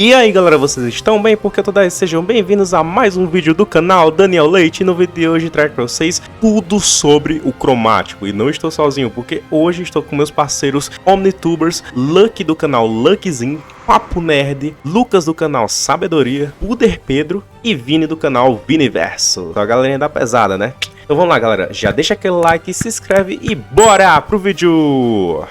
E aí galera, vocês estão bem? Porque toda vez sejam bem-vindos a mais um vídeo do canal Daniel Leite. E no vídeo de hoje trago pra vocês tudo sobre o cromático. E não estou sozinho, porque hoje estou com meus parceiros Omnitubers, Lucky do canal Luckyzinho, Papo Nerd, Lucas do canal Sabedoria, Puder Pedro e Vini do canal Viniverso. Então a galerinha da pesada, né? Então vamos lá galera, já deixa aquele like, se inscreve e bora pro vídeo!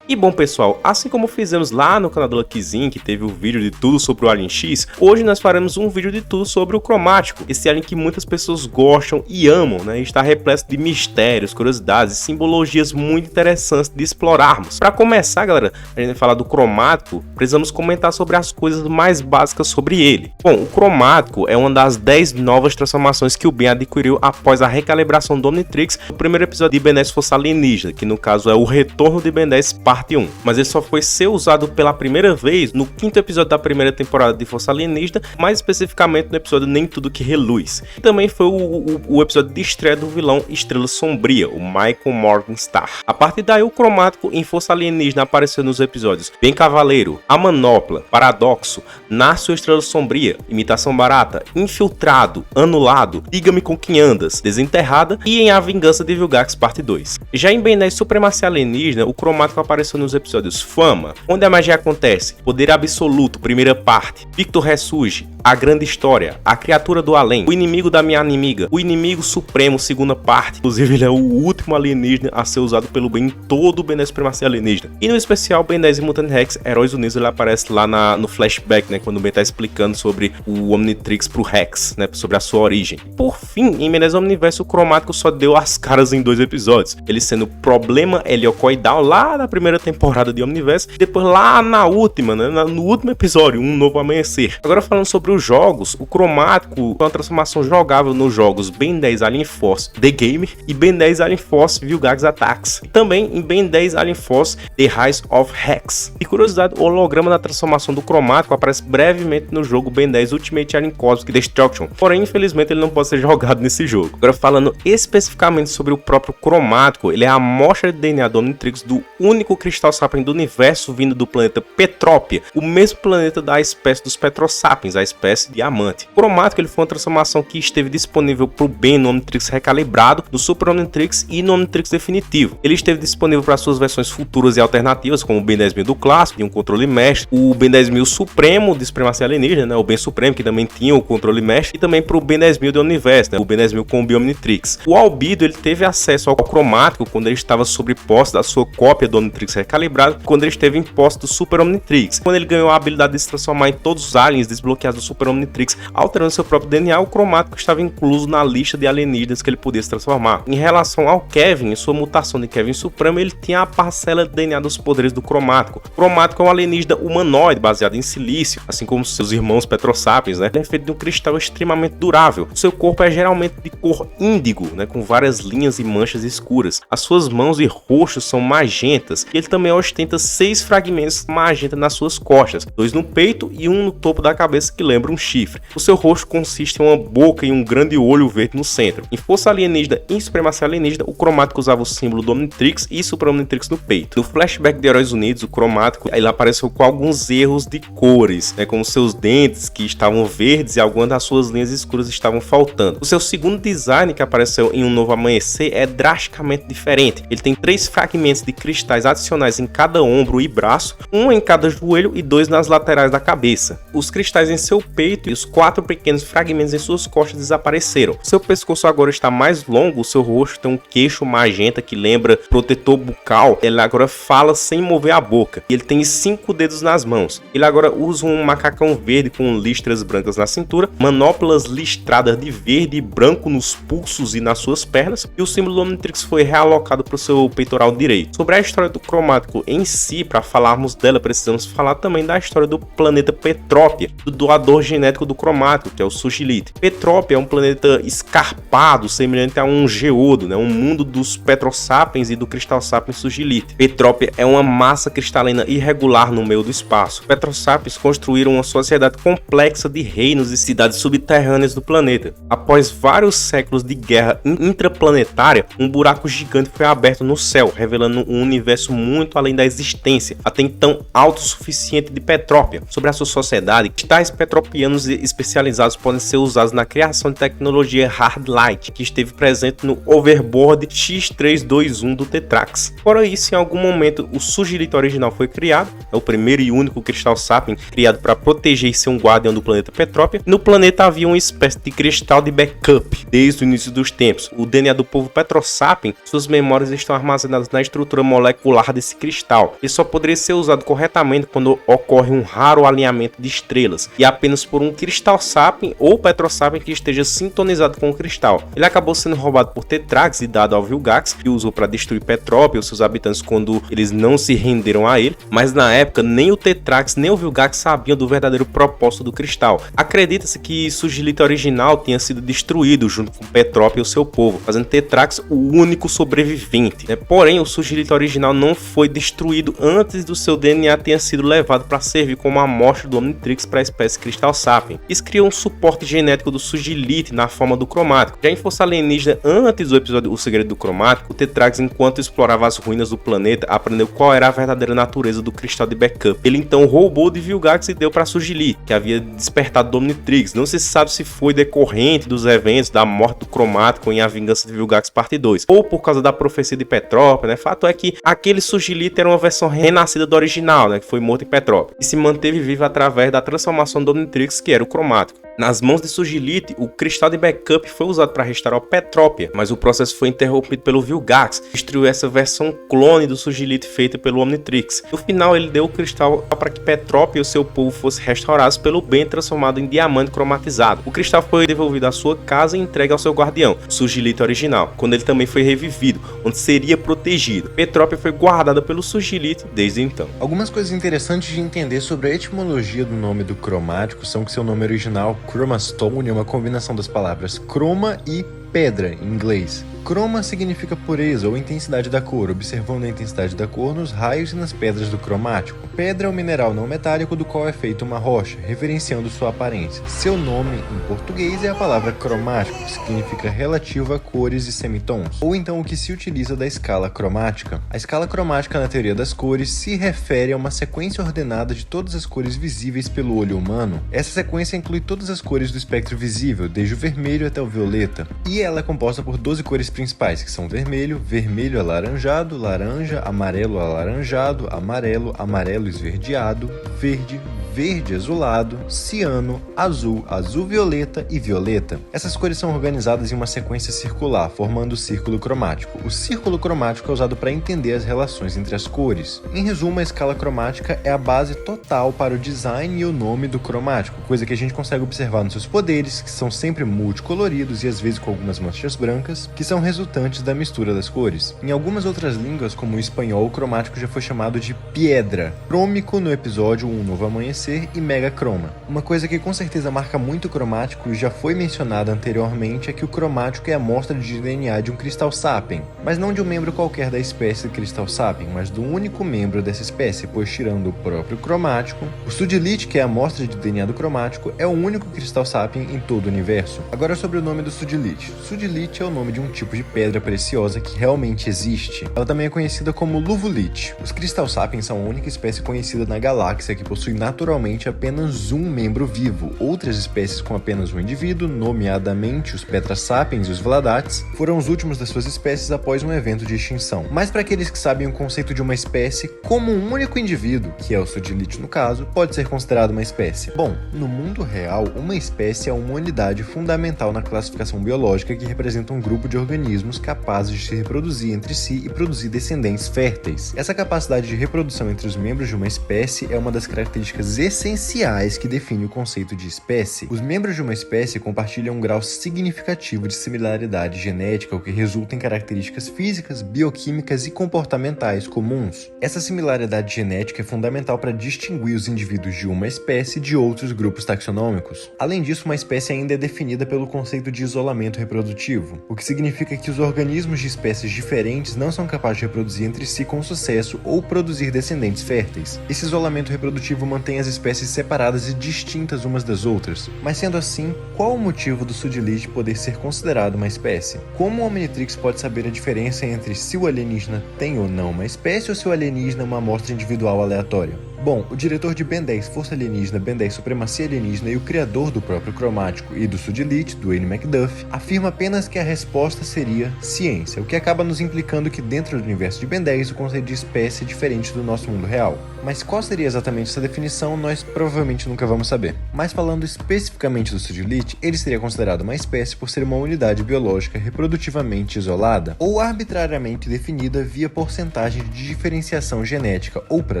E bom pessoal, assim como fizemos lá no canal do Luckyzinho, que teve o vídeo de tudo sobre o Alien X, hoje nós faremos um vídeo de tudo sobre o cromático, esse alien que muitas pessoas gostam e amam, né? Está repleto de mistérios, curiosidades e simbologias muito interessantes de explorarmos. Para começar galera, a gente vai falar do cromático, precisamos comentar sobre as coisas mais básicas sobre ele. Bom, o cromático é uma das 10 novas transformações que o Ben adquiriu após a recalibração do Omnitrix no primeiro episódio de Ben 10 Força Alienígena, que no caso é o Retorno de Ben 10 Parte 1, mas ele só foi ser usado pela primeira vez no 5º episódio da primeira temporada de Força Alienígena, mais especificamente no episódio Nem Tudo Que Reluz. E também foi o episódio de estreia do vilão Estrela Sombria, o Michael Morgenstar. A partir daí o cromático em Força Alienígena apareceu nos episódios Ben Cavaleiro, A Manopla, Paradoxo, Nasce o Estrela Sombria, Imitação Barata, Infiltrado, Anulado, Diga-me com quem andas, Desenterrada e em A Vingança de Vilgax Parte 2. Já em Ben 10 Supremacia Alienígena, o cromático apareceu nos episódios Fama, Onde a Magia Acontece, Poder Absoluto, primeira parte, Victor Ressurge, A Grande História, A Criatura do Além, O Inimigo da Minha Inimiga, O Inimigo Supremo, segunda parte. Inclusive ele é o último alienígena a ser usado pelo Ben em todo o Ben 10 Supremacia Alienígena. E no especial Ben 10 e Mutant Rex, Heróis Unidos, ele aparece lá no flashback, né, quando o Ben tá explicando sobre o Omnitrix pro Rex, né, sobre a sua origem. Por fim, em Ben 10 Omniverse, o cromático só deu as caras em 2 episódios, ele sendo Problema Heliocoidal lá na primeira temporada de Omniverse, e depois lá na última, né, no último episódio, Um Novo Amanhecer. Agora falando sobre os jogos, o cromático é uma transformação jogável nos jogos Ben 10 Alien Force The Game e Ben 10 Alien Force Vilgax Attacks, e também em Ben 10 Alien Force The Rise of Hex. E curiosidade, o holograma da transformação do cromático aparece brevemente no jogo Ben 10 Ultimate Alien Cosmic Destruction, porém infelizmente ele não pode ser jogado nesse jogo. Agora falando especificamente sobre o próprio cromático, ele é a amostra de DNA do Omnitrix do único cristal sapien do universo vindo do planeta Petrópia, o mesmo planeta da espécie dos Petrosapiens, a espécie diamante. O cromático ele foi uma transformação que esteve disponível para o Ben no Omnitrix recalibrado, no Super Omnitrix e no Omnitrix definitivo. Ele esteve disponível para suas versões futuras e alternativas, como o Ben 10.000 do clássico, de um controle mestre, o Ben 10.000 Supremo de Supremacia Alienígena, né, o Ben Supremo, que também tinha o controle mestre, e também para o Ben 10.000 do Universo, né, o Ben 10.000 com o Bi-Omnitrix. O Albedo ele teve acesso ao cromático quando ele estava sob posse da sua cópia do Omnitrix recalibrado, quando ele esteve em posse do Super Omnitrix. Quando ele ganhou a habilidade de se transformar em todos os aliens desbloqueados do Super Omnitrix, alterando seu próprio DNA, o cromático estava incluso na lista de alienígenas que ele podia se transformar. Em relação ao Kevin, em sua mutação de Kevin Supremo, ele tinha a parcela de DNA dos poderes do cromático. O cromático é um alienígena humanoide baseado em silício, assim como seus irmãos Petrosapiens, né? Ele é feito de um cristal extremamente durável. O seu corpo é geralmente de cor índigo, né, com várias linhas e manchas escuras. As suas mãos e rosto são magentas, e ele também ostenta 6 fragmentos magenta nas suas costas, 2 no peito e 1 no topo da cabeça que lembra um chifre. O seu rosto consiste em uma boca e um grande olho verde no centro. Em Força Alienígena e em Supremacia Alienígena, o cromático usava o símbolo do Omnitrix e Super Omnitrix no peito. No flashback de Heróis Unidos, o cromático ele apareceu com alguns erros de cores, né, como seus dentes que estavam verdes e algumas das suas linhas escuras estavam faltando. O seu segundo design, que apareceu em Um Novo Amanhecer, é drasticamente diferente. Ele tem 3 fragmentos de cristais adicionais em cada ombro e braço, 1 em cada joelho e 2 nas laterais da cabeça. Os cristais em seu peito e os 4 pequenos fragmentos em suas costas desapareceram. Seu pescoço agora está mais longo, o seu rosto tem um queixo magenta que lembra protetor bucal. Ele agora fala sem mover a boca. E ele tem 5 dedos nas mãos. Ele agora usa um macacão verde com listras brancas na cintura, manoplas listradas de verde e branco nos pulsos e nas suas pernas, e o símbolo do Omnitrix foi realocado para o seu peitoral direito. Sobre a história do cromático em si, para falarmos dela, precisamos falar também da história do planeta Petrópia, do doador portador genético do cromático, que é o Sugilite. Petrópia é um planeta escarpado, semelhante a um geodo, um mundo dos Petrosapiens e do Crystal Sapiens Sugilite. Petrópia é uma massa cristalina irregular no meio do espaço. Petrosapiens construíram uma sociedade complexa de reinos e cidades subterrâneas do planeta. Após vários séculos de guerra intraplanetária, um buraco gigante foi aberto no céu, revelando um universo muito além da existência, até então autossuficiente de Petrópia. Sobre a sua sociedade, cristais petropianos especializados podem ser usados na criação de tecnologia Hard Light, que esteve presente no Overboard X321 do Tetrax. Fora isso, em algum momento, o Sugilite original foi criado, é o primeiro e único Crystal Sapien criado para proteger e ser um guardião do planeta Petrópia. No planeta havia uma espécie de cristal de backup desde o início dos tempos. O DNA do povo Petrosapien, suas memórias estão armazenadas na estrutura molecular desse cristal. Ele só poderia ser usado corretamente quando ocorre um raro alinhamento de estrelas, e apenas por um Crystal Sapien ou Petrosapien que esteja sintonizado com o cristal. Ele acabou sendo roubado por Tetrax e dado ao Vilgax, que usou para destruir Petrópia e os seus habitantes quando eles não se renderam a ele, mas na época nem o Tetrax nem o Vilgax sabiam do verdadeiro propósito do cristal. Acredita-se que Sugilite original tenha sido destruído junto com Petrópia e o seu povo, fazendo Tetrax o único sobrevivente. Porém, o Sugilite original não foi destruído antes do seu DNA tenha sido levado para servir como amostra do Omnitrix para a espécie Crystal Sapien. Isso criou um suporte genético do Sugilite na forma do cromático. Já em Força Alienígena, antes do episódio O Segredo do Cromático, o Tetrax, enquanto explorava as ruínas do planeta, aprendeu qual era a verdadeira natureza do cristal de backup. Ele então roubou de Vilgax e deu para Sugilite, que havia despertado do Omnitrix. Não se sabe se foi decorrente dos eventos da morte do cromático em A Vingança de Vilgax Parte 2, ou por causa da profecia de Petrópia, Fato é que aquele Sugilite era uma versão renascida do original, que foi morto em Petrópia, e se manteve vivo através da transformação do Omnitrix, que era o cromático. Nas mãos de Sugilite, o cristal de backup foi usado para restaurar Petrópia, mas o processo foi interrompido pelo Vilgax, que destruiu essa versão clone do Sugilite feita pelo Omnitrix. No final, ele deu o cristal para que Petrópia e o seu povo fossem restaurados pelo bem transformado em diamante cromatizado. O cristal foi devolvido à sua casa e entregue ao seu guardião, Sugilite original, quando ele também foi revivido, onde seria protegido. Petrópia foi guardada pelo Sugilite desde então. Algumas coisas interessantes de entender sobre a etimologia do nome do cromático são que seu nome original, Chromastone, é uma combinação das palavras chroma e pedra em inglês. Chroma significa pureza ou intensidade da cor, observando a intensidade da cor nos raios e nas pedras do cromático. Pedra é um mineral não metálico do qual é feita uma rocha, referenciando sua aparência. Seu nome em português é a palavra cromático, que significa relativo a cores e semitons, ou então o que se utiliza da escala cromática. A escala cromática na teoria das cores se refere a uma sequência ordenada de todas as cores visíveis pelo olho humano. Essa sequência inclui todas as cores do espectro visível, desde o vermelho até o violeta, e ela é composta por 12 cores principais, que são vermelho, vermelho alaranjado, laranja, amarelo alaranjado, amarelo, amarelo esverdeado, verde, verde azulado, ciano, azul, azul violeta e violeta. Essas cores são organizadas em uma sequência circular, formando o círculo cromático. O círculo cromático é usado para entender as relações entre as cores. Em resumo, a escala cromática é a base total para o design e o nome do cromático, coisa que a gente consegue observar nos seus poderes, que são sempre multicoloridos e às vezes com algumas manchas brancas, que são resultantes da mistura das cores. Em algumas outras línguas, como o espanhol, o cromático já foi chamado de piedra, crômico no episódio Um Novo Amanhecer e megacroma. Uma coisa que com certeza marca muito o cromático e já foi mencionada anteriormente é que o cromático é a amostra de DNA de um Crystal Sapien, mas não de um membro qualquer da espécie de Crystal Sapien, mas do único membro dessa espécie, pois tirando o próprio cromático, o Sugilite, que é a amostra de DNA do cromático, é o único Crystal Sapien em todo o universo. Agora sobre o nome do Sugilite. Sugilite é o nome de um tipo de pedra preciosa que realmente existe. Ela também é conhecida como Luvulite. Os Crystal Sapiens são a única espécie conhecida na galáxia que possui naturalmente apenas um membro vivo. Outras espécies com apenas um indivíduo, nomeadamente os Petrasapiens e os Vladates, foram os últimos das suas espécies após um evento de extinção. Mas para aqueles que sabem o conceito de uma espécie como um único indivíduo, que é o Sugilite no caso, pode ser considerado uma espécie. Bom, no mundo real, uma espécie é uma unidade fundamental na classificação biológica que representa um grupo de organismos capazes de se reproduzir entre si e produzir descendentes férteis. Essa capacidade de reprodução entre os membros de de uma espécie é uma das características essenciais que define o conceito de espécie. Os membros de uma espécie compartilham um grau significativo de similaridade genética, o que resulta em características físicas, bioquímicas e comportamentais comuns. Essa similaridade genética é fundamental para distinguir os indivíduos de uma espécie de outros grupos taxonômicos. Além disso, uma espécie ainda é definida pelo conceito de isolamento reprodutivo, o que significa que os organismos de espécies diferentes não são capazes de reproduzir entre si com sucesso ou produzir descendentes férteis. Esse isolamento reprodutivo mantém as espécies separadas e distintas umas das outras. Mas sendo assim, qual o motivo do Sudilith poder ser considerado uma espécie? Como o Omnitrix pode saber a diferença entre se o alienígena tem ou não uma espécie ou se o alienígena é uma amostra individual aleatória? Bom, o diretor de Ben 10 Força Alienígena, Ben 10 Supremacia Alienígena e o criador do próprio Cromático e do Sudilith, Dwayne McDuff, afirma apenas que a resposta seria ciência, o que acaba nos implicando que dentro do universo de Ben 10 o conceito de espécie é diferente do nosso mundo real. Mas qual seria exatamente essa definição, nós provavelmente nunca vamos saber. Mas falando especificamente do Sudilith, ele seria considerado uma espécie por ser uma unidade biológica reprodutivamente isolada ou arbitrariamente definida via porcentagem de diferenciação genética, ou para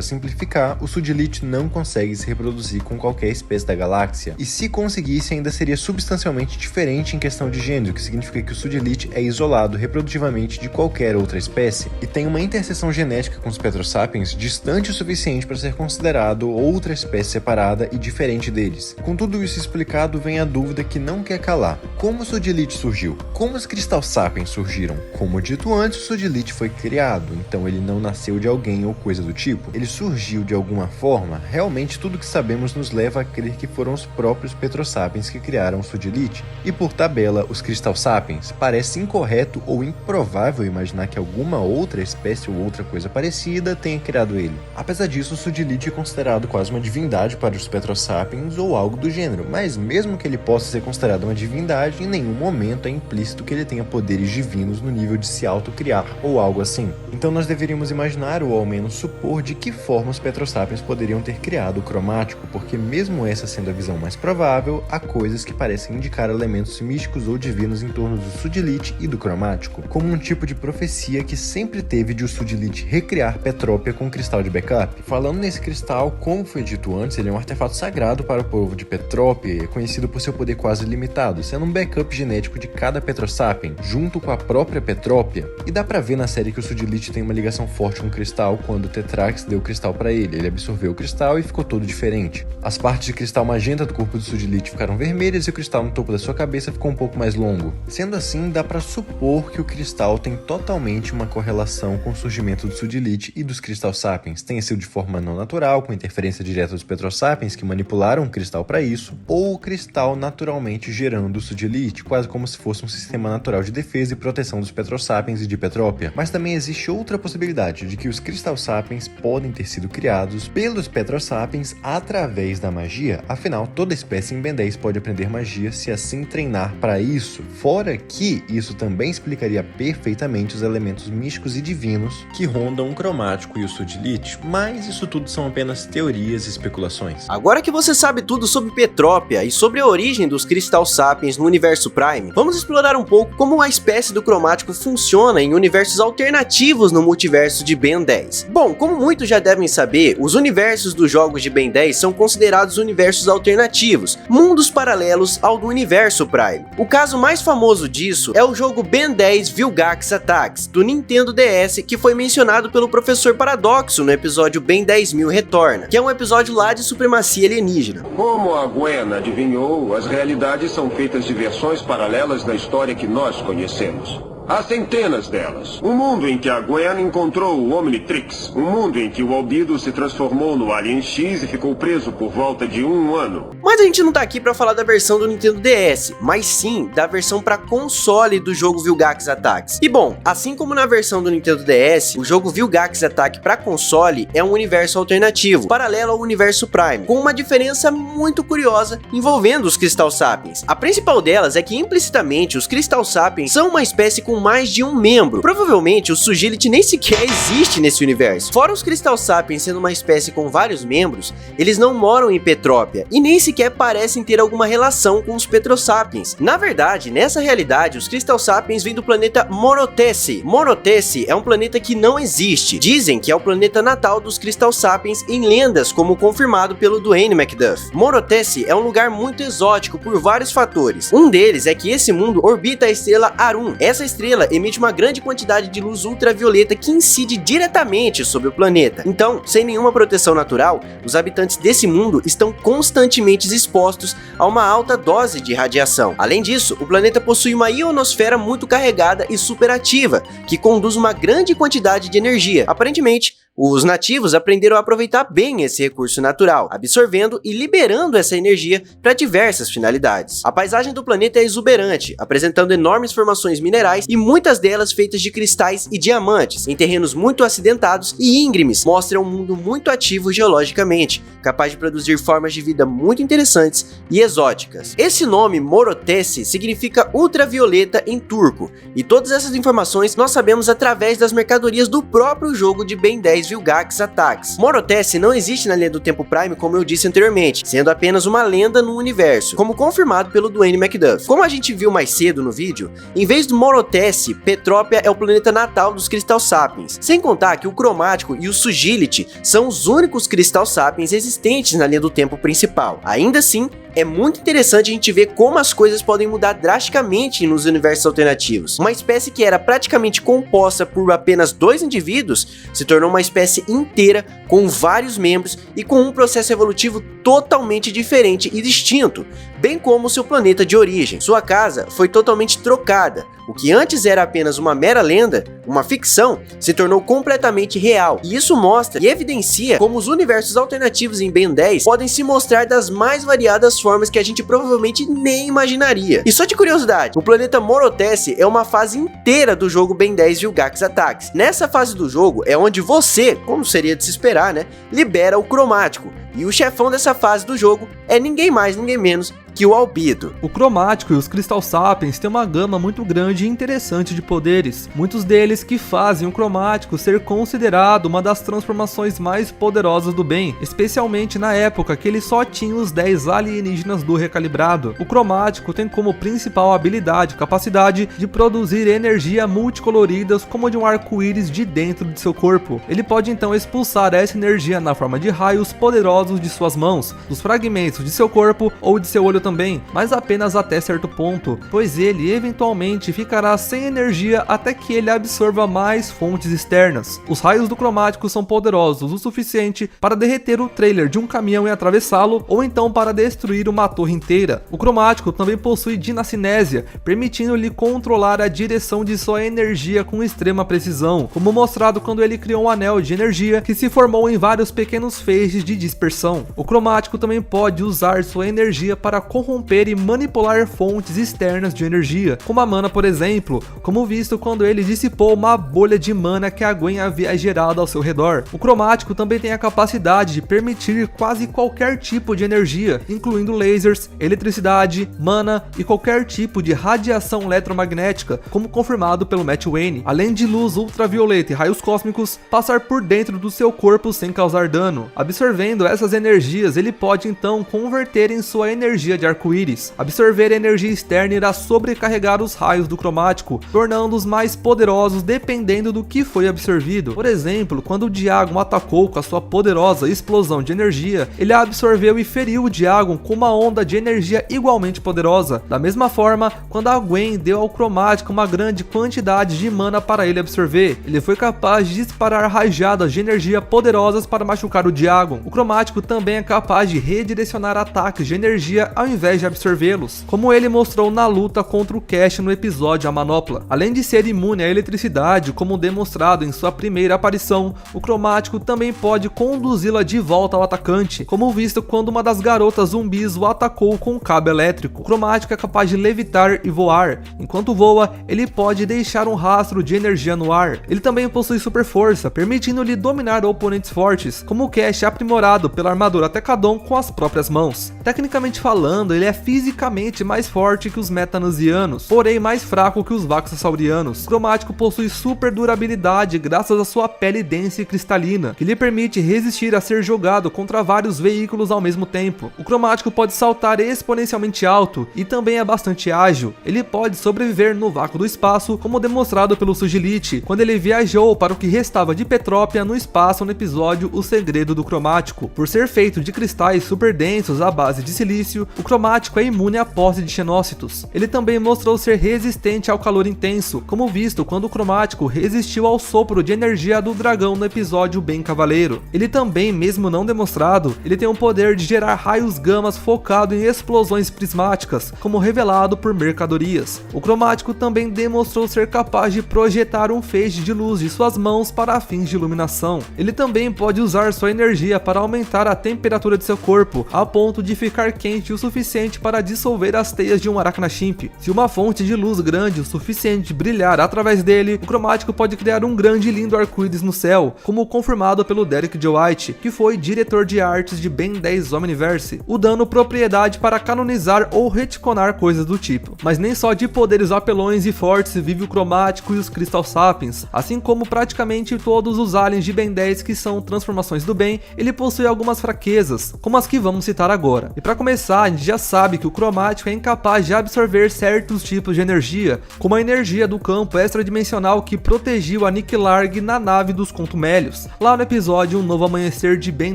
simplificar, o Sudilith não consegue se reproduzir com qualquer espécie da galáxia, e se conseguisse ainda seria substancialmente diferente em questão de gênero, o que significa que o Sudilith é isolado reprodutivamente de qualquer outra espécie, e tem uma interseção genética com os Petrosapiens distante o suficiente para ser considerado outra espécie separada e diferente deles. Com tudo isso explicado, vem a dúvida que não quer calar. Como o Sudilith surgiu? Como os Crystal Sapiens surgiram? Como dito antes, o Sudilith foi criado, então ele não nasceu de alguém ou coisa do tipo. Ele surgiu de alguma forma. Realmente tudo que sabemos nos leva a crer que foram os próprios Petrosapiens que criaram o Sudilith. E por tabela, os Crystal Sapiens. Parece incorreto ou improvável imaginar que alguma outra espécie ou outra coisa parecida tenha criado ele. Apesar disso, o Sudilith é considerado quase uma divindade para os Petrosapiens ou algo do gênero, mas mesmo que ele possa ser considerado uma divindade, em nenhum momento é implícito que ele tenha poderes divinos no nível de se autocriar ou algo assim. Então nós deveríamos imaginar ou ao menos supor de que forma os Petrosapiens poderiam ter criado o cromático, porque mesmo essa sendo a visão mais provável, há coisas que parecem indicar elementos místicos ou divinos em torno do Sudilith e do cromático, como um tipo de profecia que sempre teve de o Sudilith recriar Petrópia com um cristal de backup. Falando nesse cristal, como foi dito antes, ele é um artefato sagrado para o povo de Petrópia e é conhecido por seu poder quase limitado, sendo um backup genético de cada Petrosapien, junto com a própria Petrópia. E dá pra ver na série que o Sudilith tem uma ligação forte com o cristal quando o Tetrax deu o cristal para ele absorveu o cristal e ficou todo diferente. As partes de cristal magenta do corpo do Sudilith ficaram vermelhas e o cristal no topo da sua cabeça ficou um pouco mais longo. Sendo assim, dá pra supor que o cristal tem totalmente uma correlação com o surgimento do Sudilith e dos Crystal Sapiens, tenha sido de forma não natural, com interferência direta dos Petrosapiens que manipularam o cristal para isso, ou o cristal naturalmente gerando o Sudilith, quase como se fosse um sistema natural de defesa e proteção dos Petrosapiens e de Petrópia. Mas também existe outra possibilidade de que os Crystal Sapiens podem ter sido criados pelos Petrosapiens através da magia, afinal toda espécie em Ben 10 pode aprender magia se assim treinar para isso, fora que isso também explicaria perfeitamente os elementos místicos e divinos que rondam o cromático e o Sudilith, mas isso tudo são apenas teorias e especulações. Agora que você sabe tudo sobre Petrópia e sobre a origem dos Crystal Sapiens no universo Prime, vamos explorar um pouco como a espécie do cromático funciona em universos alternativos no multiverso de Ben 10. Bom, como muitos já devem saber, os universos dos jogos de Ben 10 são considerados universos alternativos, mundos paralelos ao do universo Prime. O caso mais famoso disso é o jogo Ben 10 Vilgax Attacks, do Nintendo DS, que foi mencionado pelo Professor Paradoxo no episódio Ben 10.000 Retorna, que é um episódio lá de supremacia alienígena. Como a Gwen adivinhou, as realidades são feitas de versões paralelas da história que nós conhecemos. Há centenas delas. Um mundo em que a Gwen encontrou o Omnitrix. Um mundo em que o Albedo se transformou no Alien X e ficou preso por volta de 1 ano. Mas a gente não tá aqui pra falar da versão do Nintendo DS, mas sim da versão pra console do jogo Vilgax Attacks. E bom, assim como na versão do Nintendo DS, o jogo Vilgax Attack pra console é um universo alternativo, paralelo ao universo Prime, com uma diferença muito curiosa envolvendo os Crystal Sapiens. A principal delas é que implicitamente os Crystal Sapiens são uma espécie com com mais de um membro. Provavelmente o Sugility nem sequer existe nesse universo. Fora os Crystal Sapiens sendo uma espécie com vários membros, eles não moram em Petrópia e nem sequer parecem ter alguma relação com os Petrosapiens. Na verdade, nessa realidade, os Crystal Sapiens vêm do planeta Morotesse. Morotesse é um planeta que não existe. Dizem que é o planeta natal dos Crystal Sapiens em lendas, como confirmado pelo Dwayne McDuff. Morotesse é um lugar muito exótico por vários fatores. Um deles é que esse mundo orbita a estrela Arum. Essa estrela emite uma grande quantidade de luz ultravioleta que incide diretamente sobre o planeta. Então, sem nenhuma proteção natural, os habitantes desse mundo estão constantemente expostos a uma alta dose de radiação. Além disso, o planeta possui uma ionosfera muito carregada e superativa, que conduz uma grande quantidade de energia. Aparentemente, os nativos aprenderam a aproveitar bem esse recurso natural, absorvendo e liberando essa energia para diversas finalidades. A paisagem do planeta é exuberante, apresentando enormes formações minerais e muitas delas feitas de cristais e diamantes, em terrenos muito acidentados e íngremes, mostram um mundo muito ativo geologicamente, capaz de produzir formas de vida muito interessantes e exóticas. Esse nome, Morotesse, significa ultravioleta em turco, e todas essas informações nós sabemos através das mercadorias do próprio jogo de Ben 10 Vilgax Attacks. Morotesse não existe na linha do Tempo Prime, como eu disse anteriormente, sendo apenas uma lenda no universo, como confirmado pelo Dwayne McDuff. Como a gente viu mais cedo no vídeo, em vez do Morotesse, Petrópia é o planeta natal dos Crystal Sapiens, sem contar que o Cromático e o Sugility são os únicos Crystal Sapiens existentes na linha do tempo principal. Ainda assim, é muito interessante a gente ver como as coisas podem mudar drasticamente nos universos alternativos. Uma espécie que era praticamente composta por apenas 2 indivíduos se tornou uma espécie inteira com vários membros e com um processo evolutivo totalmente diferente e distinto, bem como seu planeta de origem. Sua casa foi totalmente trocada. O que antes era apenas uma mera lenda, uma ficção, se tornou completamente real. E isso mostra e evidencia como os universos alternativos em Ben 10 podem se mostrar das mais variadas formas que a gente provavelmente nem imaginaria. E só de curiosidade, o planeta Morotesse é uma fase inteira do jogo Ben 10 Vilgax Attacks. Nessa fase do jogo é onde você, como seria de se esperar, né, libera o Cromático. E o chefão dessa fase do jogo é ninguém mais, ninguém menos que o Albedo. O Cromático e os Crystal Sapiens têm uma gama muito grande e interessante de poderes, muitos deles que fazem o Cromático ser considerado uma das transformações mais poderosas do bem, especialmente na época que ele só tinha os 10 alienígenas do Recalibrado. O Cromático tem como principal habilidade capacidade de produzir energia multicoloridas como de um arco-íris de dentro de seu corpo. Ele pode então expulsar essa energia na forma de raios poderosos de suas mãos, dos fragmentos de seu corpo ou de seu olho também, mas apenas até certo ponto, pois ele eventualmente ficará sem energia até que ele absorva mais fontes externas. Os raios do Cromático são poderosos o suficiente para derreter o trailer de um caminhão e atravessá-lo, ou então para destruir uma torre inteira. O Cromático também possui dinacinésia, permitindo-lhe controlar a direção de sua energia com extrema precisão, como mostrado quando ele criou um anel de energia que se formou em vários pequenos feixes de dispersão. O Cromático também pode usar sua energia para corromper e manipular fontes externas de energia, como a mana, por exemplo, como visto quando ele dissipou uma bolha de mana que a Gwen havia gerado ao seu redor. O Cromático também tem a capacidade de permitir quase qualquer tipo de energia, incluindo lasers, eletricidade, mana e qualquer tipo de radiação eletromagnética, como confirmado pelo Matt Wayne, além de luz ultravioleta e raios cósmicos passar por dentro do seu corpo sem causar dano. Absorvendo essas energias, ele pode então converter em sua energia de arco-íris. Absorver a energia externa irá sobrecarregar os raios do Cromático, tornando-os mais poderosos dependendo do que foi absorvido. Por exemplo, quando o Diagon atacou com a sua poderosa explosão de energia, ele a absorveu e feriu o Diagon com uma onda de energia igualmente poderosa. Da mesma forma, quando a Gwen deu ao Cromático uma grande quantidade de mana para ele absorver, ele foi capaz de disparar rajadas de energia poderosas para machucar o Diagon. O Cromático também é capaz de redirecionar ataques de energia ao invés de absorvê-los, como ele mostrou na luta contra o Cash no episódio A Manopla. Além de ser imune à eletricidade, como demonstrado em sua primeira aparição, o Cromático também pode conduzi-la de volta ao atacante, como visto quando uma das garotas zumbis o atacou com um cabo elétrico. O Cromático é capaz de levitar e voar. Enquanto voa, ele pode deixar um rastro de energia no ar. Ele também possui super força, permitindo-lhe dominar oponentes fortes, como o Cash aprimorado pela armadura Tekadon com as próprias mãos. Tecnicamente falando, ele é fisicamente mais forte que os metanusianos, porém mais fraco que os vaxosaurianos. O cromático possui super durabilidade graças à sua pele densa e cristalina, que lhe permite resistir a ser jogado contra vários veículos ao mesmo tempo. O cromático pode saltar exponencialmente alto e também é bastante ágil. Ele pode sobreviver no vácuo do espaço, como demonstrado pelo Sugilite, quando ele viajou para o que restava de Petrópia no espaço no episódio O Segredo do Cromático. Por ser feito de cristais super densos à base de silício, o cromático é imune à posse de xenócitos. Ele também mostrou ser resistente ao calor intenso, como visto quando o cromático resistiu ao sopro de energia do dragão no episódio Bem Cavaleiro. Ele também, mesmo não demonstrado, ele tem o poder de gerar raios gamas focado em explosões prismáticas, como revelado por mercadorias. O cromático também demonstrou ser capaz de projetar um feixe de luz de suas mãos para fins de iluminação. Ele também pode usar sua energia para aumentar a temperatura de seu corpo, a ponto de ficar quente o suficiente para dissolver as teias de um Arachnachimp. Se uma fonte de luz grande o suficiente brilhar através dele, o cromático pode criar um grande e lindo arco-íris no céu, como confirmado pelo Derek J. White, que foi diretor de artes de Ben 10 Omniverse, o dando propriedade para canonizar ou retconar coisas do tipo. Mas nem só de poderes apelões e fortes vive o cromático e os Crystal Sapiens. Assim como praticamente todos os aliens de Ben 10 que são transformações do bem, ele possui algumas fraquezas, como as que vamos citar agora. E para começar, a gente já sabe que o cromático é incapaz de absorver certos tipos de energia, como a energia do campo extradimensional que protegiu a Nicklarg na nave dos Contumélios, lá no episódio Um Novo Amanhecer de Ben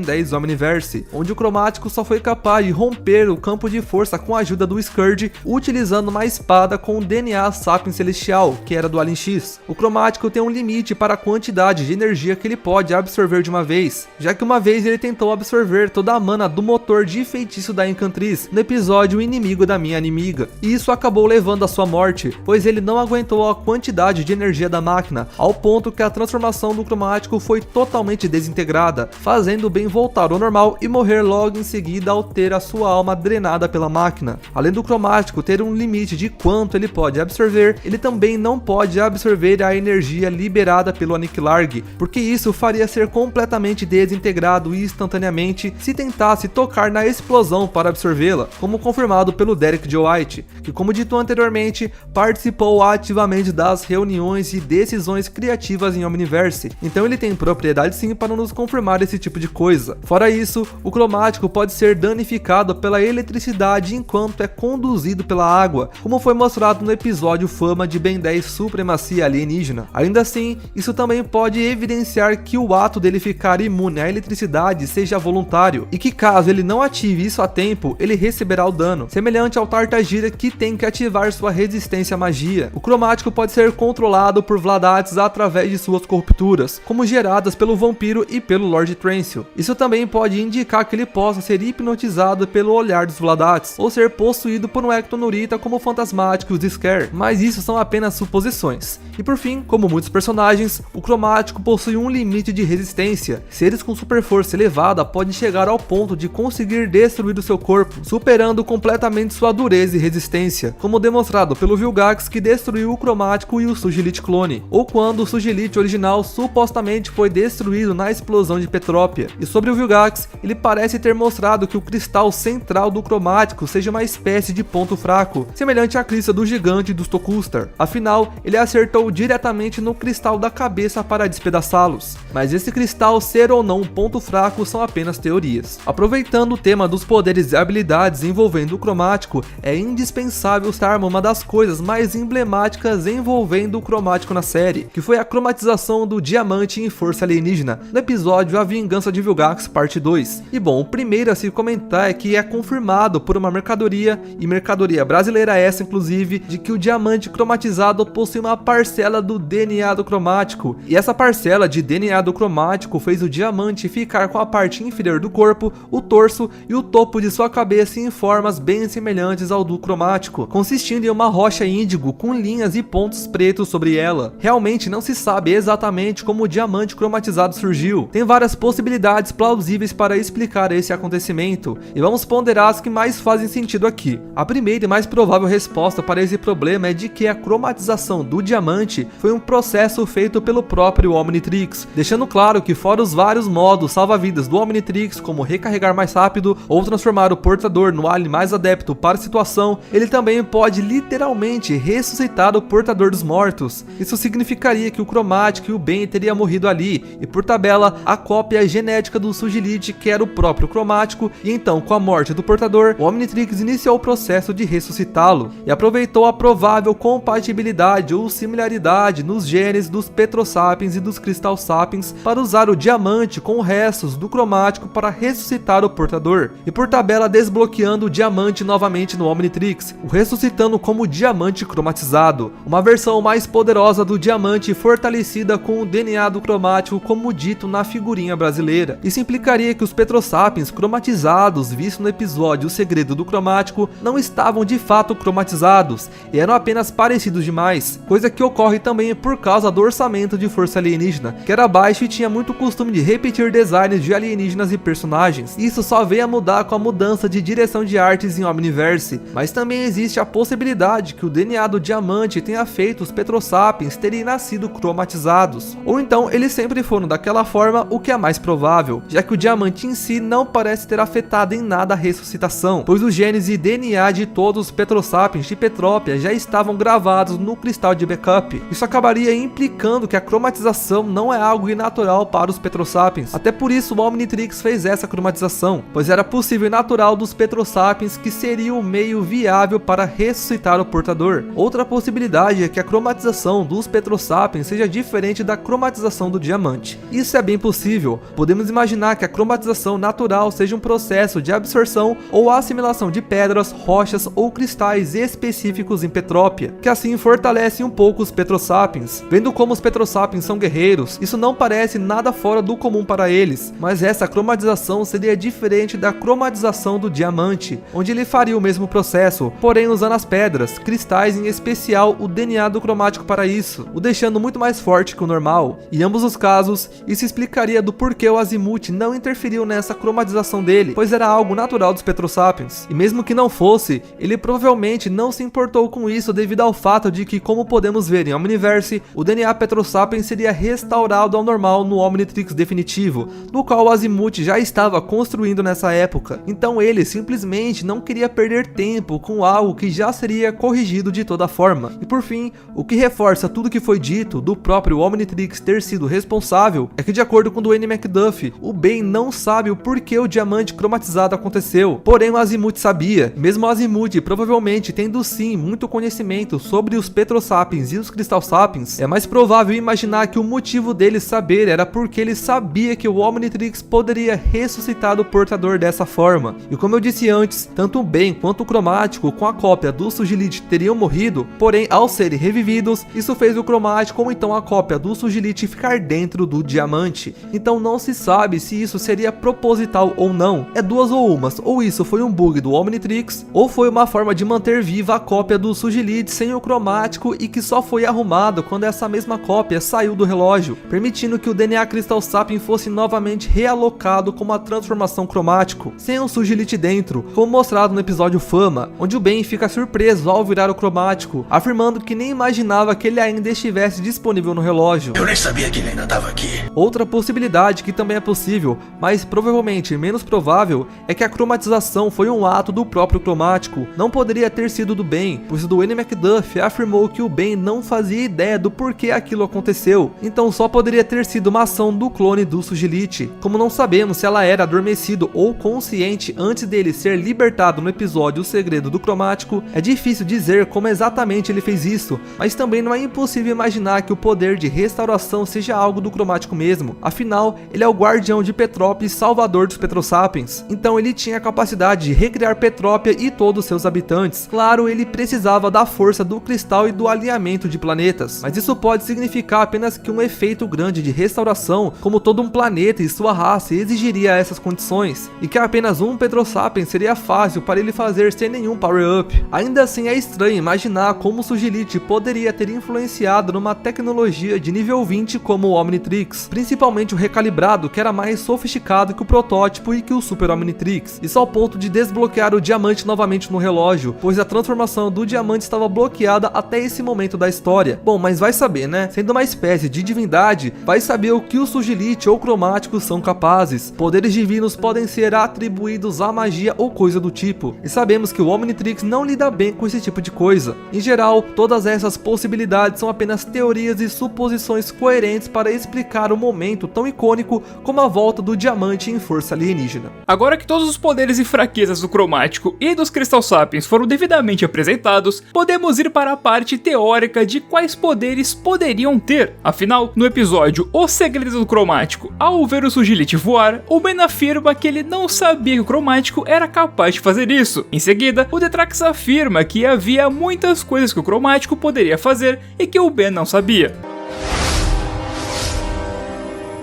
10 Omniverse, onde o cromático só foi capaz de romper o campo de força com a ajuda do Scourge, utilizando uma espada com o DNA Sapiens Celestial, que era do Alien X. O cromático tem um limite para a quantidade de energia que ele pode absorver de uma vez, já que uma vez ele tentou absorver toda a mana do motor de feitiço da Encantriz no episódio O Inimigo da Minha Inimiga, e isso acabou levando à sua morte, pois ele não aguentou a quantidade de energia da máquina, ao ponto que a transformação do cromático foi totalmente desintegrada, fazendo o Ben voltar ao normal e morrer logo em seguida ao ter a sua alma drenada pela máquina. Além do cromático ter um limite de quanto ele pode absorver, ele também não pode absorver a energia liberada pelo Nicklarg, porque isso faria ser completamente desintegrado instantaneamente se tentasse tocar na explosão para absorvê-la, como confirmado pelo Derek J. White, que, como dito anteriormente, participou ativamente das reuniões e decisões criativas em Omniverse, então ele tem propriedade sim para nos confirmar esse tipo de coisa. Fora isso, o cromático pode ser danificado pela eletricidade enquanto é conduzido pela água, como foi mostrado no episódio Fama de Ben 10 Supremacia Alienígena. Ainda assim, isso também pode evidenciar que o ato dele ficar imune à eletricidade seja voluntário, e que caso ele não ative isso a tempo, ele receberá o dano, semelhante ao Tartagira, que tem que ativar sua resistência à magia. O cromático pode ser controlado por Vladates através de suas corrupturas, como geradas pelo vampiro e pelo Lord Transil. Isso também pode indicar que ele possa ser hipnotizado pelo olhar dos Vladates, ou ser possuído por um Ectonurita como o Fantasmático e os Scare, mas isso são apenas suposições. E por fim, como muitos personagens, o cromático possui um limite de resistência. Seres com super força elevada podem chegar ao ponto de conseguir destruir o seu corpo, superando completamente sua dureza e resistência, como demonstrado pelo Vilgax, que destruiu o cromático e o Sugilite clone, ou quando o Sugilite original supostamente foi destruído na explosão de Petrópia. E sobre o Vilgax, ele parece ter mostrado que o cristal central do cromático seja uma espécie de ponto fraco, semelhante à crista do gigante dos Tokustar. Afinal, ele acertou diretamente no cristal da cabeça para despedaçá-los. Mas esse cristal ser ou não um ponto fraco são apenas teorias. Aproveitando o tema dos poderes e habilidades envolvendo o cromático, é indispensável citar uma das coisas mais emblemáticas envolvendo o cromático na série, que foi a cromatização do diamante em Força Alienígena, no episódio A Vingança de Vilgax, parte 2. E bom, o primeiro a se comentar é que é confirmado por uma mercadoria, e mercadoria brasileira essa inclusive, de que o diamante cromatizado possui uma parcela do DNA do cromático, e essa parcela de DNA do cromático fez o diamante ficar com a parte inferior do corpo, o torso e o topo de sua cabeça em formas bem semelhantes ao do cromático, consistindo em uma rocha índigo com linhas e pontos pretos sobre ela. Realmente não se sabe exatamente como o diamante cromatizado surgiu. Tem várias possibilidades plausíveis para explicar esse acontecimento, e vamos ponderar as que mais fazem sentido aqui. A primeira e mais provável resposta para esse problema é de que a cromatização do diamante foi um processo feito pelo próprio Omnitrix, deixando claro que fora os vários modos salva-vidas do Omnitrix, como recarregar mais rápido ou transformar o portador no alien mais adepto para a situação, ele também pode literalmente ressuscitar o portador dos mortos. Isso significaria que o Cromático e o Ben teria morrido ali, e por tabela, a cópia genética do Sugilite, que era o próprio Cromático, e então com a morte do portador, o Omnitrix iniciou o processo de ressuscitá-lo, e aproveitou a provável compatibilidade ou similaridade nos genes dos Petrosapiens e dos Crystal Sapiens para usar o diamante com restos do Cromático para ressuscitar o portador, e por tabela desbloqueando o diamante novamente no Omnitrix, o ressuscitando como diamante cromatizado, uma versão mais poderosa do diamante fortalecida com o DNA do Cromático, como dito na figurinha brasileira. Isso implicaria que os Petrosapiens cromatizados vistos no episódio O Segredo do Cromático não estavam de fato cromatizados e eram apenas parecidos demais, coisa que ocorre também por causa do orçamento de força alienígena, que era baixo e tinha muito costume de repetir designs de alienígenas e personagens. Isso só veio a mudar com a mudança de direção de artes em Omniverse, mas também existe a possibilidade que o DNA do diamante tenha feito os Petrosapiens terem nascido cromatizados, ou então eles sempre foram daquela forma, o que é mais provável, já que o diamante em si não parece ter afetado em nada a ressuscitação, pois os genes e DNA de todos os Petrosapiens de Petrópia já estavam gravados no cristal de backup. Isso acabaria implicando que a cromatização não é algo inatural para os Petrosapiens, até por isso o Omnitrix fez essa cromatização, pois era possível e natural dos Petrosapiens, que seria o meio viável para ressuscitar o portador. Outra possibilidade é que a cromatização dos Petrosapiens seja diferente da cromatização do diamante. Isso é bem possível. Podemos imaginar que a cromatização natural seja um processo de absorção ou assimilação de pedras, rochas ou cristais específicos em Petrópia, que assim fortalecem um pouco os Petrosapiens. Vendo como os Petrosapiens são guerreiros, isso não parece nada fora do comum para eles, mas essa cromatização seria diferente da cromatização do diamante, onde ele faria o mesmo processo, porém usando as pedras, cristais, em especial o DNA do Cromático para isso, o deixando muito mais forte que o normal. Em ambos os casos, isso explicaria do porquê o Azimuth não interferiu nessa cromatização dele, pois era algo natural dos Petrosapiens. E mesmo que não fosse, ele provavelmente não se importou com isso devido ao fato de que, como podemos ver em Omniverse, o DNA Petrosapiens seria restaurado ao normal no Omnitrix definitivo, no qual o Azimuth já estava construindo nessa época. Então ele simplesmente não queria perder tempo com algo que já seria corrigido de toda forma. E por fim, o que reforça tudo que foi dito do próprio Omnitrix ter sido responsável é que, de acordo com Dwayne McDuffie, o Ben não sabe o porquê o diamante cromatizado aconteceu, porém o Azimuth sabia. Mesmo o Azimuth provavelmente tendo sim muito conhecimento sobre os Petrosapiens e os Crystal Sapiens, é mais provável imaginar que o motivo dele saber era porque ele sabia que o Omnitrix poderia ressuscitar o portador dessa forma. E como eu disse antes, tanto o Ben quanto o Cromático com a cópia do Sugilite teriam morrido, porém ao serem revividos, isso fez o Cromático ou então a cópia do Sugilite ficar dentro do diamante. Então não se sabe se isso seria proposital ou não. É duas ou umas, ou isso foi um bug do Omnitrix, ou foi uma forma de manter viva a cópia do Sugilite sem o Cromático e que só foi arrumado quando essa mesma cópia saiu do relógio, permitindo que o DNA Crystal Sapien fosse novamente realocado com uma transformação Cromático, sem um Sugilite dentro, como mostrado no episódio Fama, onde o Ben fica surpreso ao virar o Cromático, afirmando que nem imaginava que ele ainda estivesse disponível no relógio. Eu nem sabia que ele ainda estava aqui. Outra possibilidade que também é possível, mas provavelmente menos provável, é que a cromatização foi um ato do próprio Cromático. Não poderia ter sido do Ben, pois o Dwayne McDuffie afirmou que o Ben não fazia ideia do porquê aquilo aconteceu, então só poderia ter sido uma ação do clone do Sugilite. Como não sabemos se ela era adormecido ou consciente antes dele ser libertado no episódio O Segredo do Cromático, é difícil dizer como exatamente ele fez isso, mas também não é impossível imaginar que o poder de restauração seja algo do Cromático mesmo. Afinal, ele é o guardião de Petrópia e salvador dos Petrosapiens, então ele tinha a capacidade de recriar Petrópia e todos seus habitantes. Claro, ele precisava da força do cristal e do alinhamento de planetas, mas isso pode significar apenas que um efeito grande de restauração, como todo um planeta e sua raça, exigiria essas condições, e que apenas um Petrosapien seria fácil para ele fazer sem nenhum power-up. Ainda assim, é estranho imaginar como o Sugilite poderia ter influenciado numa tecnologia de nível 20 como o Omnitrix, principalmente o recalibrado, que era mais sofisticado que o protótipo e que o Super Omnitrix, isso ao ponto de desbloquear o diamante novamente no relógio, pois a transformação do diamante estava bloqueada até esse momento da história. Bom, mas vai saber, né? Sendo uma espécie de divindade, vai saber o que o Sugilite ou Cromático são capazes. frases. Poderes divinos podem ser atribuídos à magia ou coisa do tipo, e sabemos que o Omnitrix não lida bem com esse tipo de coisa. Em geral, todas essas possibilidades são apenas teorias e suposições coerentes para explicar o momento tão icônico como a volta do diamante em força alienígena. Agora que todos os poderes e fraquezas do Cromático e dos Crystal Sapiens foram devidamente apresentados, podemos ir para a parte teórica de quais poderes poderiam ter. Afinal, no episódio O Segredo do Cromático, ao ver o Sugilite voar, o Ben afirma que ele não sabia que o Cromático era capaz de fazer isso. Em seguida, o Tetrax afirma que havia muitas coisas que o Cromático poderia fazer e que o Ben não sabia.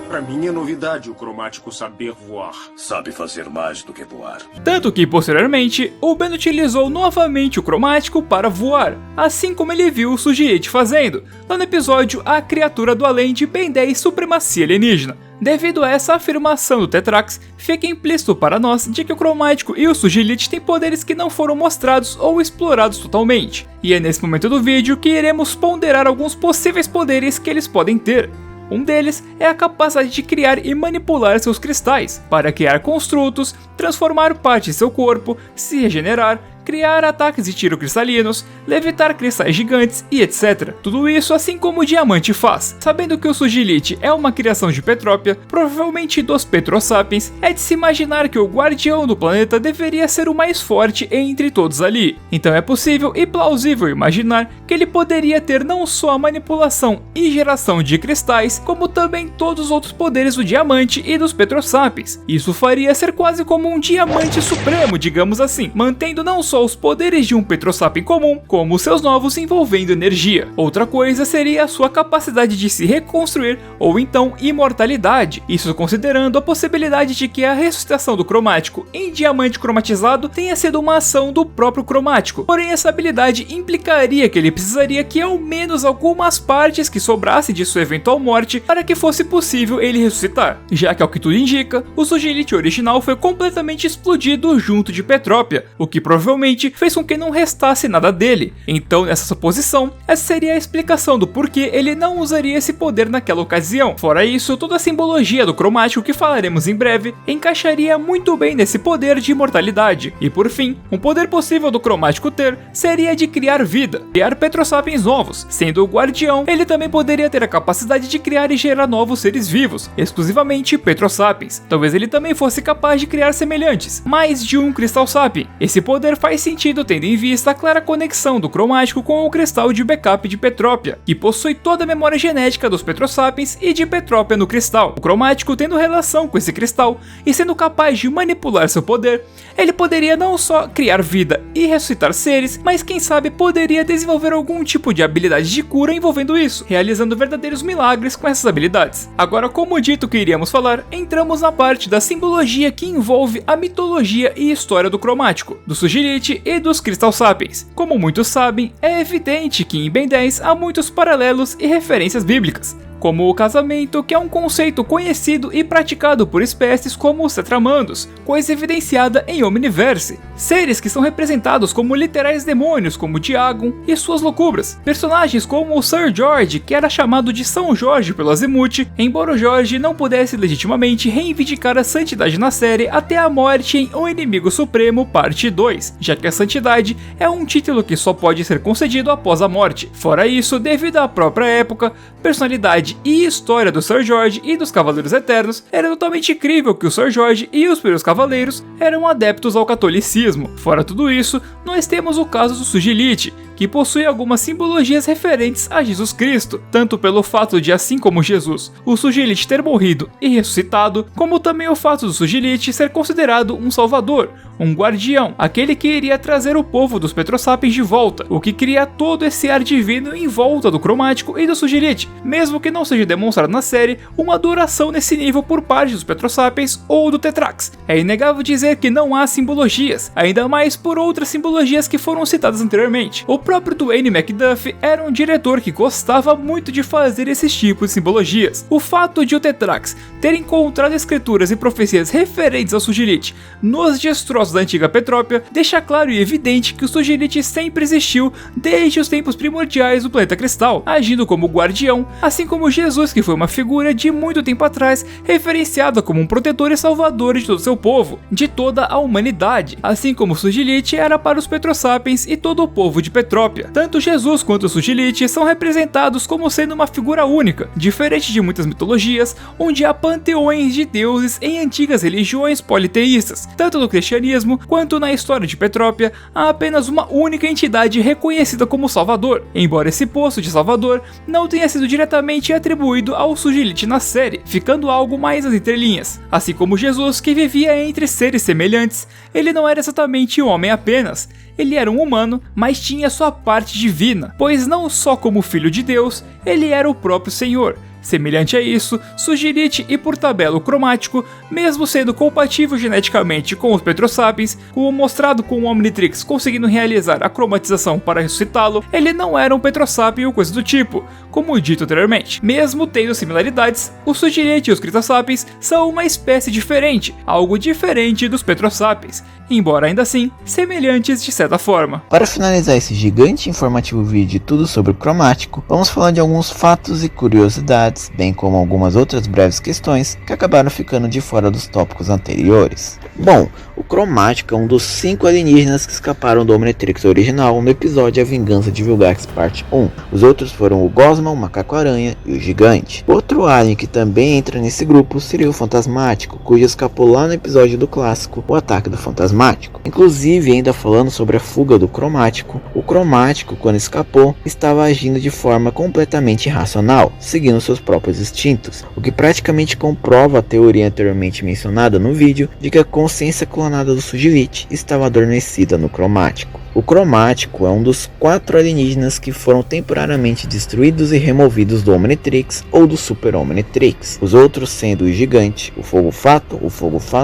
Para mim é novidade o Cromático saber voar. Sabe fazer mais do que voar. Tanto que, posteriormente, o Ben utilizou novamente o Cromático para voar, assim como ele viu o Sugilite fazendo, lá no episódio A Criatura do Além de Ben 10 Supremacia Alienígena. Devido a essa afirmação do Tetrax, fica implícito para nós de que o Cromático e o Sugilite têm poderes que não foram mostrados ou explorados totalmente. E é nesse momento do vídeo que iremos ponderar alguns possíveis poderes que eles podem ter. Um deles é a capacidade de criar e manipular seus cristais, para criar construtos, transformar parte de seu corpo, se regenerar, criar ataques de tiro cristalinos, levitar cristais gigantes e etc. Tudo isso assim como o Diamante faz. Sabendo que o Sugilite é uma criação de Petrópia, provavelmente dos Petrosapiens, é de se imaginar que o guardião do planeta deveria ser o mais forte entre todos ali. Então é possível e plausível imaginar que ele poderia ter não só a manipulação e geração de cristais, como também todos os outros poderes do Diamante e dos Petrosapiens. Isso faria ser quase como um Diamante Supremo, digamos assim, mantendo não só os poderes de um Petrosapien comum, como seus novos envolvendo energia. Outra coisa seria a sua capacidade de se reconstruir ou então imortalidade, isso considerando a possibilidade de que a ressuscitação do Cromático em diamante cromatizado tenha sido uma ação do próprio Cromático, porém essa habilidade implicaria que ele precisaria que ao menos algumas partes que sobrassem de sua eventual morte para que fosse possível ele ressuscitar, já que ao que tudo indica, o Sugilite original foi completamente explodido junto de Petrópia, o que provavelmente fez com que não restasse nada dele. Então, nessa suposição, essa seria a explicação do porquê ele não usaria esse poder naquela ocasião. Fora isso, toda a simbologia do Cromático que falaremos em breve encaixaria muito bem nesse poder de imortalidade. E por fim, um poder possível do Cromático ter seria de criar vida, criar Petrosapiens novos. Sendo o guardião, ele também poderia ter a capacidade de criar e gerar novos seres vivos, exclusivamente Petrosapiens. Talvez ele também fosse capaz de criar semelhantes, mais de um Crystal Sapien. Esse poder faz sentido tendo em vista a clara conexão do Cromático com o cristal de backup de Petrópia, que possui toda a memória genética dos Petrosapiens e de Petrópia no cristal. O Cromático tendo relação com esse cristal e sendo capaz de manipular seu poder, ele poderia não só criar vida e ressuscitar seres, mas quem sabe poderia desenvolver algum tipo de habilidade de cura envolvendo isso, realizando verdadeiros milagres com essas habilidades. Agora, como dito que iríamos falar, entramos na parte da simbologia que envolve a mitologia e história do Cromático, do Sugilite e dos Crystal Sapiens. Como muitos sabem, é evidente que em Ben 10 há muitos paralelos e referências bíblicas, como o casamento, que é um conceito conhecido e praticado por espécies como os tetramandos, coisa evidenciada em Omniverse. Seres que são representados como literais demônios, como Diagon e suas loucuras. Personagens como o Sir George, que era chamado de São Jorge pelo Azimuth, embora o Jorge não pudesse legitimamente reivindicar a santidade na série até a morte em O Inimigo Supremo Parte 2, já que a santidade é um título que só pode ser concedido após a morte. Fora isso, devido à própria época, personalidade e história do Sir George e dos Cavaleiros Eternos, era totalmente incrível que o Sir George e os primeiros Cavaleiros eram adeptos ao catolicismo. Fora tudo isso, nós temos o caso do Sugilite, que possui algumas simbologias referentes a Jesus Cristo, tanto pelo fato de, assim como Jesus, o Sugilite ter morrido e ressuscitado, como também o fato do Sugilite ser considerado um salvador, um guardião, aquele que iria trazer o povo dos Petrosapiens de volta, o que cria todo esse ar divino em volta do Cromático e do Sugilite, mesmo que não seja demonstrado na série uma adoração nesse nível por parte dos Petrosapiens ou do Tetrax. É inegável dizer que não há simbologias, ainda mais por outras simbologias que foram citadas anteriormente. O próprio Dwayne McDuffie era um diretor que gostava muito de fazer esses tipos de simbologias. O fato de o Tetrax ter encontrado escrituras e profecias referentes ao Sugilite nos destroços da antiga Petrópia deixa claro e evidente que o Sugilite sempre existiu desde os tempos primordiais do planeta Cristal, agindo como guardião, assim como Jesus, que foi uma figura de muito tempo atrás referenciada como um protetor e salvador de todo o seu povo, de toda a humanidade, assim como o Sugilite era para os Petrosapiens e todo o povo de Petrópia. Tanto Jesus quanto o Sugilite são representados como sendo uma figura única, diferente de muitas mitologias, onde há panteões de deuses em antigas religiões politeístas. Tanto no cristianismo quanto na história de Petrópia, há apenas uma única entidade reconhecida como Salvador, embora esse posto de Salvador não tenha sido diretamente atribuído ao Sugilite na série, ficando algo mais nas entrelinhas. Assim como Jesus, que vivia entre seres semelhantes, ele não era exatamente um homem apenas. Ele era um humano, mas tinha sua parte divina, pois não só como filho de Deus, ele era o próprio Senhor. Semelhante a isso, Sugilite e por tabela o Cromático, mesmo sendo compatível geneticamente com os Petrosapiens, como mostrado com o Omnitrix conseguindo realizar a cromatização para ressuscitá-lo, ele não era um Petrosapien ou coisa do tipo, como dito anteriormente. Mesmo tendo similaridades, o Sugilite e os Critosapiens são uma espécie diferente, algo diferente dos Petrosapiens, embora ainda assim semelhantes de certa forma. Para finalizar esse gigante informativo vídeo de tudo sobre o Cromático, vamos falar de alguns fatos e curiosidades, bem como algumas outras breves questões que acabaram ficando de fora dos tópicos anteriores. Bom, o Cromático é um dos 5 alienígenas que escaparam do Omnitrix original no episódio A Vingança de Vilgax Parte 1. Os outros foram o Gosma, o Macaco-Aranha e o Gigante. Outro alien que também entra nesse grupo seria o Fantasmático, cujo escapou lá no episódio do clássico O Ataque do Fantasmático. Inclusive, ainda falando sobre a fuga do Cromático, o Cromático, quando escapou, estava agindo de forma completamente irracional, seguindo seus próprios instintos, o que praticamente comprova a teoria anteriormente mencionada no vídeo de que a consciência clonada do Sugilite estava adormecida no Cromático. O Cromático é um dos 4 alienígenas que foram temporariamente destruídos e removidos do Omnitrix ou do Super Omnitrix, os outros sendo o Gigante, o Fogo Fato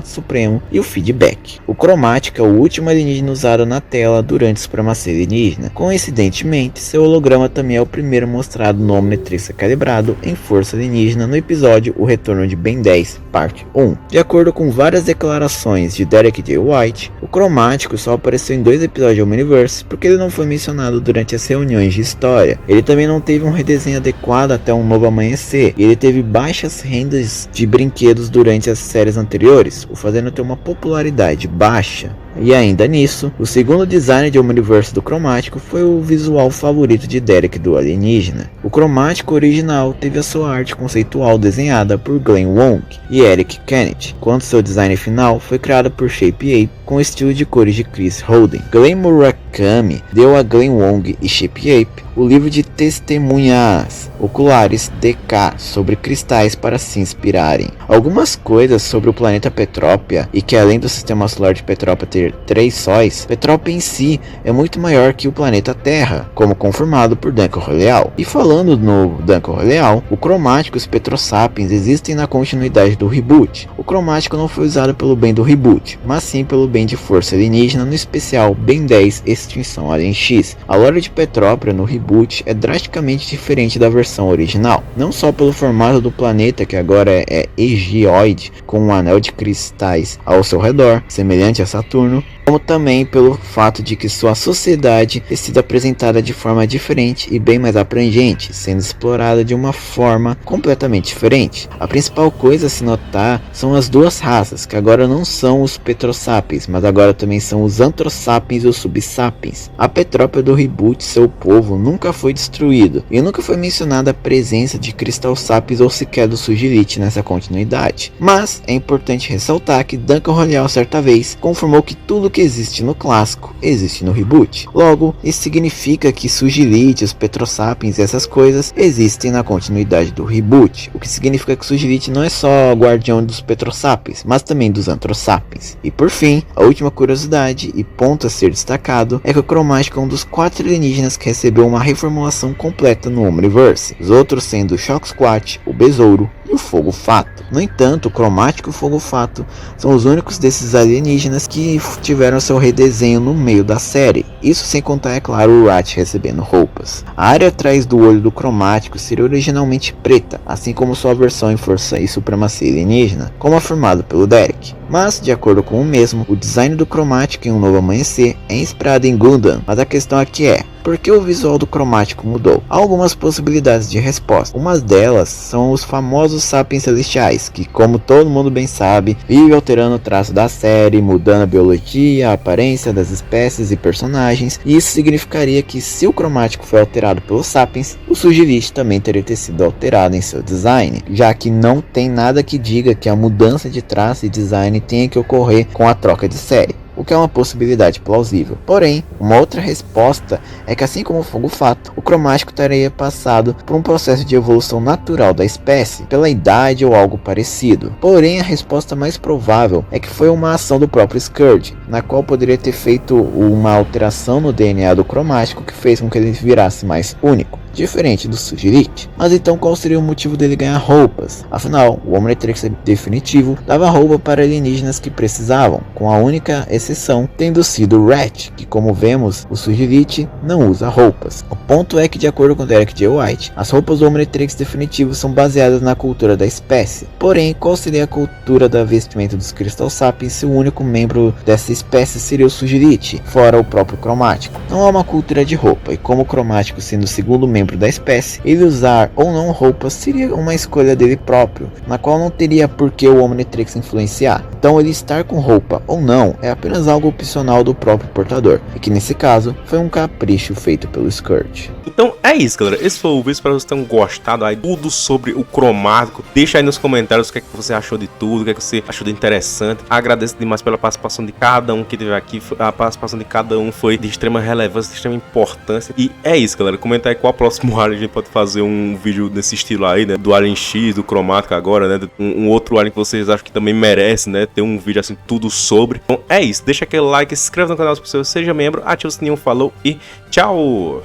Supremo e o Feedback. O Cromático é o último alienígena usado na tela durante a supremacia alienígena. Coincidentemente, seu holograma também é o primeiro mostrado no Omnitrix calibrado em força alienígena no episódio O Retorno de Ben 10, parte 1. De acordo com várias declarações de Derek J. White, o Cromático só apareceu em 2 episódios de Omniverse porque ele não foi mencionado durante as reuniões de história. Ele também não teve um redesenho adequado até Um Novo Amanhecer, e ele teve baixas rendas de brinquedos durante as séries anteriores, o fazendo ter uma popularidade baixa. E ainda nisso, o segundo design de Omniverse do Cromático foi o visual favorito de Derek do alienígena. O Cromático original teve a sua arte conceitual desenhada por Glenn Wong e Eric Kenneth, enquanto seu design final foi criado por Shape Ape com o estilo de cores de Chris Holden. Glenn Murakami deu a Glenn Wong e Shape Ape o livro de testemunhas oculares DK sobre cristais para se inspirarem. Algumas coisas sobre o planeta Petrópia, e que além do sistema solar de Petrópia ter 3 sóis, Petrópia em si é muito maior que o planeta Terra, como confirmado por Duncan Roleal. E falando no Duncan Roleal, o Cromático e os Petrosapiens existem na continuidade do reboot. O Cromático não foi usado pelo bem do reboot, mas sim pelo bem de força alienígena no especial Ben 10 Extinção Alien X. A lore de Petrópia no reboot é drasticamente diferente da versão original, não só pelo formato do planeta, que agora é egioide, com um anel de cristais ao seu redor, semelhante a Saturno, como também pelo fato de que sua sociedade tem sido apresentada de forma diferente e bem mais abrangente, sendo explorada de uma forma completamente diferente. A principal coisa a se notar são as 2 raças, que agora não são os Petrosapiens, mas agora também são os Anthrosapiens e os Subsapiens. A Petrópia do reboot, seu povo, nunca foi destruído, e nunca foi mencionada a presença de Crystal Sapiens ou sequer do Sugilite nessa continuidade. Mas é importante ressaltar que Duncan Roleal certa vez confirmou que tudo que existe no clássico existe no reboot. Logo, isso significa que Sugilite, os Petrosapiens e essas coisas existem na continuidade do reboot, o que significa que Sugilite não é só guardião dos Petrosapiens, mas também dos Anthrosapiens. E por fim, a última curiosidade e ponto a ser destacado é que o Cromático é um dos 4 alienígenas que recebeu uma reformulação completa no Omniverse, os outros sendo o Shock Squat, o Besouro, e o fogo fato. No entanto, o cromático e o fogo fato são os únicos desses alienígenas que tiveram seu redesenho no meio da série. Isso sem contar, é claro, o Wright recebendo roupas. A área atrás do olho do cromático seria originalmente preta, assim como sua versão em Força e Supremacia Alienígena, como afirmado pelo Derek. Mas, de acordo com o mesmo, o design do cromático em Um Novo Amanhecer é inspirado em Gundam, mas a questão aqui é: por que o visual do cromático mudou? Há algumas possibilidades de resposta. Uma delas são os famosos sapiens celestiais, que, como todo mundo bem sabe, vivem alterando o traço da série, mudando a biologia, a aparência das espécies e personagens, e isso significaria que, se o cromático foi alterado pelos sapiens, o Sujilith também teria sido alterado em seu design, já que não tem nada que diga que a mudança de traço e design tenha que ocorrer com a troca de série, o que é uma possibilidade plausível. Porém, uma outra resposta é que, assim como o fogo fato, o cromático teria passado por um processo de evolução natural da espécie, pela idade ou algo parecido. Porém, a resposta mais provável é que foi uma ação do próprio Scourge, na qual poderia ter feito uma alteração no DNA do cromático que fez com que ele virasse mais único, diferente do Sujilith. Mas então qual seria o motivo dele ganhar roupas? Afinal, o Omnitrix definitivo dava roupa para alienígenas que precisavam, com a única exceção tendo sido o Rat, que, como vemos, o Sujilith não usa roupas. O ponto é que, de acordo com Derek J. White, as roupas do Omnitrix definitivo são baseadas na cultura da espécie. Porém, qual seria a cultura da vestimenta dos Crystal Sapiens se o único membro dessa espécie seria o Sujilith, fora o próprio cromático? Não há uma cultura de roupa, e como o cromático sendo o segundo membro da espécie, ele usar ou não roupas seria uma escolha dele próprio, na qual não teria por que o Omnitrix influenciar. Então, ele estar com roupa ou não é apenas algo opcional do próprio portador, e que nesse caso foi um capricho feito pelo Scourge. Então é isso, galera. Esse foi o vídeo. Espero que vocês tenham gostado aí tudo sobre o cromático. Deixa aí nos comentários o que é que você achou de tudo, o que é que você achou de interessante. Agradeço demais pela participação de cada um que teve aqui. A participação de cada um foi de extrema relevância, de extrema importância. E é isso, galera. Comenta aí qual a próximo alien a gente pode fazer um vídeo desse estilo aí, né? Do Alien X, do cromático agora, né? Um outro alien que vocês acham que também merece, né? Ter um vídeo assim, tudo sobre. Então é isso. Deixa aquele like, se inscreva no canal se você seja membro, ativa o sininho, falou e tchau!